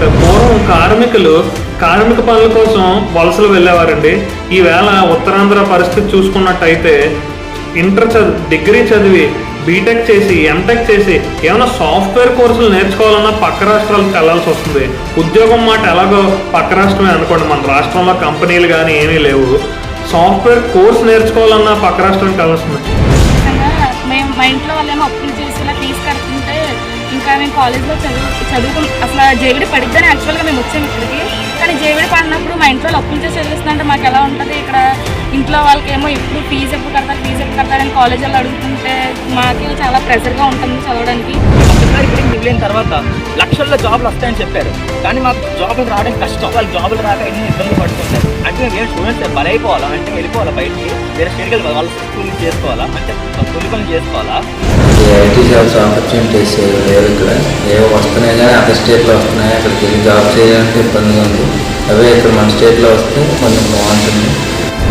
ఉంటాయి. పూర్వం కార్మిక పనుల కోసం వలసలు వెళ్ళేవారండి. ఈవేళ ఉత్తరాంధ్ర పరిస్థితి చూసుకున్నట్టయితే డిగ్రీ చదివి బీటెక్ చేసి ఎంటెక్ చేసి ఏమైనా సాఫ్ట్వేర్ కోర్సులు నేర్చుకోవాలన్నా పక్క రాష్ట్రాలకు వెళ్ళాల్సి వస్తుంది. ఉద్యోగం మాట ఎలాగో పక్క రాష్ట్రమే అనుకోండి, మన రాష్ట్రంలో కంపెనీలు కానీ ఏమీ లేవు. సాఫ్ట్వేర్ కోర్స్ నేర్చుకోవాలన్నా పక్క రాష్ట్రానికి వెళ్ళాల్సింది. మేము మా ఇంట్లో వాళ్ళేమో అప్పులు చేసి ఇలా ఫీజు కడుతుంటే ఇంకా మేము కాలేజ్లో చదువుకుని అసలు జేవిడి పడిద్దని యాక్చువల్గా మేము వచ్చాము ఇక్కడికి. కానీ జేవిడి పడినప్పుడు మా ఇంట్లో అప్పులు చేసి చదివిస్తుందంటే మాకు ఎలా ఉంటుంది, ఇక్కడ ఇంట్లో వాళ్ళకేమో ఎప్పుడు ఫీజు ఎప్పుడు కడతారని కాలేజీలో అడుగుతుంటే మాకు చాలా ప్రెషర్గా ఉంటుంది చదవడానికి. ఇప్పుడు మిగిలిన తర్వాత లక్షల్లో జాబులు వస్తాయని చెప్పారు, కానీ మాకు జాబులు రావడానికి కష్టం. వాళ్ళు జాబులు రాక ఎన్ని ఇబ్బందులు పడుతుంటారు. అంటే మేము స్టూడెంట్స్ బలైపోవాలా, అంటే వెళ్ళిపోవాలా బయటికి, వేరే స్టేట్కి వెళ్ళి వాళ్ళ స్కూల్ చేసుకోవాలా, అంటే కూలి పనులు చేసుకోవాలా. ఐటీ జాబ్స్ ఆపర్చునిటీస్ లేవు ఇక్కడ, ఏవో వస్తున్నాయి కానీ అదర్ స్టేట్లో వస్తున్నాయి. అక్కడికి వెళ్ళి జాబ్ చేయాలంటే ఇబ్బందిగా ఉంది. అవే ఇక్కడ మన స్టేట్లో వస్తే కొంచెం బాగుంటుంది.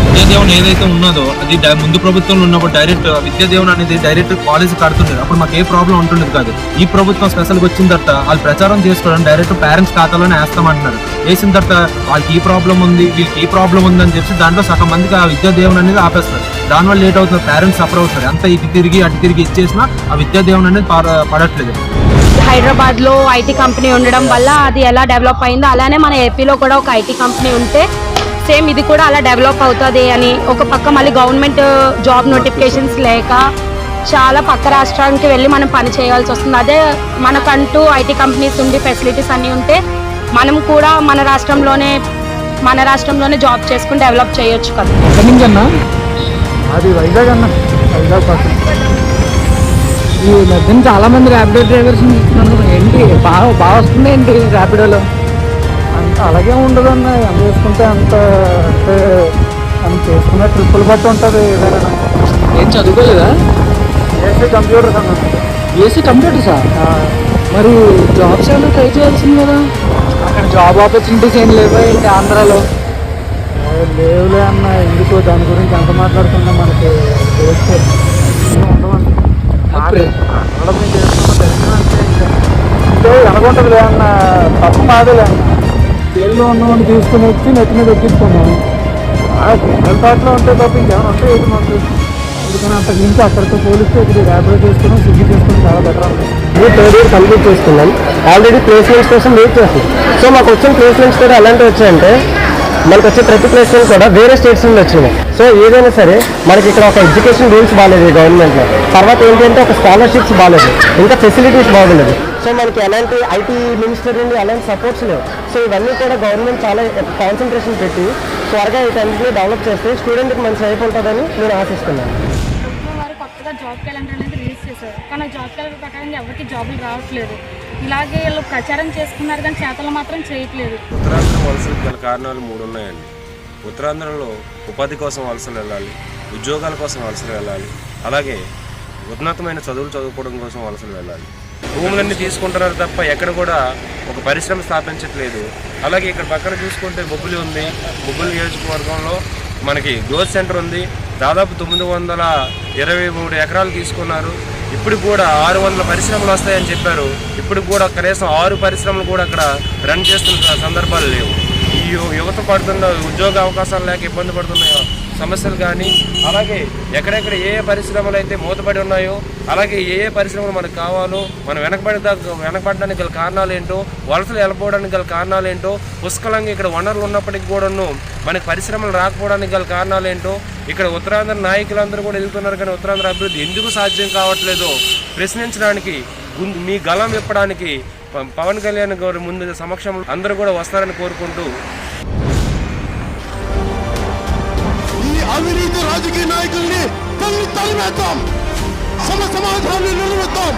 విద్యాదేవన్ ఏదైతే ఉన్నదో అది ముందు ప్రభుత్వంలో ఉన్నప్పుడు డైరెక్ట్ విద్యాదేవన్ అనేది డైరెక్ట్ కాలేజ్ కడుతుండేది. అప్పుడు మాకు ఏ ప్రాబ్లం ఉంటుండేది కాదు. ఈ ప్రభుత్వం స్పెషల్గా వచ్చిన తర్వాత వాళ్ళు ప్రచారం చేసుకోవడం డైరెక్ట్ పేరెంట్స్ ఖాతాలోనే వేస్తామంటున్నారు. వేసిన తర్వాత వాళ్ళకి ఈ ప్రాబ్లం ఉంది, వీళ్ళకి ఈ ప్రాబ్లం ఉంది అని చెప్పి దాంట్లో సగం మందికి ఆ విద్యాదేవన్ అనేది ఆపేస్తారు. దానివల్ల లేట్ అవుతుంది, పేరెంట్స్ సఫర్ అవుతారు. అంతా ఇటు తిరిగి ఇచ్చేసినా ఆ విద్యాదేవన్ అనేది పడట్లేదు. హైదరాబాద్లో ఐటీ కంపెనీ ఉండడం వల్ల అది ఎలా డెవలప్ అయిందో అలానే మన ఏపీలో కూడా ఒక ఐటీ కంపెనీ ఉంటే సేమ్ ఇది కూడా అలా డెవలప్ అవుతుంది అని. ఒక పక్క మళ్ళీ గవర్నమెంట్ జాబ్ నోటిఫికేషన్స్ లేక చాలా పక్క రాష్ట్రానికి వెళ్ళి మనం పని చేయాల్సి వస్తుంది. అదే మనకంటూ ఐటీ కంపెనీస్ ఉండి ఫెసిలిటీస్ అన్నీ ఉంటే మనం కూడా మన రాష్ట్రంలోనే జాబ్ చేసుకుని డెవలప్ చేయొచ్చు కదా. అది వైజాగ్ అన్న, వైజాగ్ పక్కన ఈ మధ్యన చాలా మంది ర్యాపిడో డ్రైవర్స్ ఇస్తున్నాను. ఏంటి బాగా వస్తుంది ఏంటి ర్యాపిడోలో? అంత అలాగే ఉండదు అన్న, ఎంత చేసుకుంటే అంత అంటే మనం చేసుకునే ట్రిప్పులు బట్టి ఉంటుంది. ఏం చదువుకోలేదా? ఏసీ కంప్యూటర్స్ అన్న. ఏసీ కంప్యూటర్సా? మరి జాబ్స్ ఏమైనా ట్రై చేయాల్సింది కదా. అక్కడ జాబ్ ఆపర్చునిటీస్ ఏం లేవా ఏంటి ఆంధ్రాలో? లేవులే అన్న, ఎందుకు దాని గురించి ఎంత మాట్లాడుతున్నా మనకి ఉండవండి. ఎనగుంటది అన్న, తప్పు మాదేలే అన్న. జైల్లో ఉన్నవాడిని తీసుకుని వచ్చి నెత్తి మీద ఎక్కించుకున్నాను. జనరల్ పార్టీలో ఉంటే తప్ప ఇంకేమైనా ఉంటే ఏంటి మాకు. అందుకని అంతకు మించి అక్కడితో పోలిస్తే ఇక్కడ ర్యాపిడో చేసుకున్నాం, స్విగ్గీ చేసుకుని చాలా బెటర్ ఉంది. మేము 3rd ఇయర్ కంప్లీట్ చేసుకున్నాం. ఆల్రెడీ ప్లేస్మెంట్స్ కోసం వెయిట్ చేస్తాం. సో మాకు వచ్చిన ప్లేస్మెంట్స్ కూడా ఎలాంటివి వచ్చాయంటే మనకు వచ్చే ప్రతి ప్లేస్మెంట్ కూడా వేరే స్టేట్స్ నుండి వచ్చినాయి. సో ఏదైనా సరే మనకి ఇక్కడ ఒక ఎడ్యుకేషన్ రూల్స్ బాగాలేదు గవర్నమెంట్లో. తర్వాత ఏంటంటే ఒక స్కాలర్షిప్స్ బాగాలేదు, ఇంకా ఫెసిలిటీస్ బాగుండదు. సో మనకి ఎలాంటి ఐటీ మినిస్టర్ నుండి అలాంటి సపోర్ట్స్ లేవు. సో ఇవన్నీ కూడా గవర్నమెంట్ చాలా కాన్సన్ట్రేషన్ పెట్టి త్వరగా వీటన్నిటిని డెవలప్ చేస్తే స్టూడెంట్కి మంచి హెల్ప్ ఉంటుందని నేను ఆశిస్తున్నాను. వారు కొత్తగా జాబ్ క్యాలెండర్ అనేది రిలీజ్ చేశారు, కానీ జాబ్ క్యాలెండర్ ప్రకారం ఎవరికి జాబులు రావట్లేదు. ఇలాగే వీళ్ళు ప్రచారం చేసుకున్నారు కానీ చేతలు మాత్రం చేయట్లేదు. ఉత్తరాంధ్ర వలసలకు గల కారణాలు 3 ఉన్నాయండి. ఉత్తరాంధ్రలో ఉపాధి కోసం వలసలు వెళ్ళాలి, ఉద్యోగాల కోసం వలసలు వెళ్ళాలి, అలాగే ఉన్నతమైన చదువులు చదువుకోవడం కోసం వలసలు వెళ్ళాలి. భూములన్నీ తీసుకుంటున్నారు తప్ప ఎక్కడ కూడా ఒక పరిశ్రమ స్థాపించట్లేదు. అలాగే ఇక్కడ పక్కన చూసుకుంటే బొబ్బిలి ఉంది. బొబ్బిలి నియోజకవర్గంలో మనకి గ్రోత్ సెంటర్ ఉంది. దాదాపు 923 ఎకరాలు తీసుకున్నారు. ఇప్పుడు కూడా 600 పరిశ్రమలు వస్తాయని చెప్పారు. ఇప్పుడు కూడా కనీసం 6 పరిశ్రమలు కూడా అక్కడ రన్ చేస్తున్న సందర్భాలు లేవు. ఈ యువత పడుతున్న ఉద్యోగ అవకాశాలు లేక ఇబ్బంది పడుతున్న సమస్యలు కానీ, అలాగే ఎక్కడెక్కడ ఏ పరిశ్రమలు అయితే మూతపడి ఉన్నాయో, అలాగే ఏ పరిశ్రమలు మనకు కావాలో, మనం వెనకబడడానికి గల కారణాలు ఏంటో, వలసలు వెళ్ళిపోవడానికి గల కారణాలు ఏంటో, పుష్కలంగా ఇక్కడ వనరులు ఉన్నప్పటికీ కూడాను మనకి పరిశ్రమలు రాకపోవడానికి గల కారణాలు ఏంటో, ఇక్కడ ఉత్తరాంధ్ర నాయకులందరూ కూడా వెళ్తున్నారు కానీ ఉత్తరాంధ్ర అభివృద్ధి ఎందుకు సాధ్యం కావట్లేదో ప్రశ్నించడానికి, మీ గలం విప్పడానికి పవన్ కళ్యాణ్ గారి ముందు సమక్షంలో అందరూ కూడా వస్తారని కోరుకుంటూ అవినీతి రాజకీయ నాయకుల్ని తరిమేద్దాం, సమాధానాన్ని నిలబెడతాం.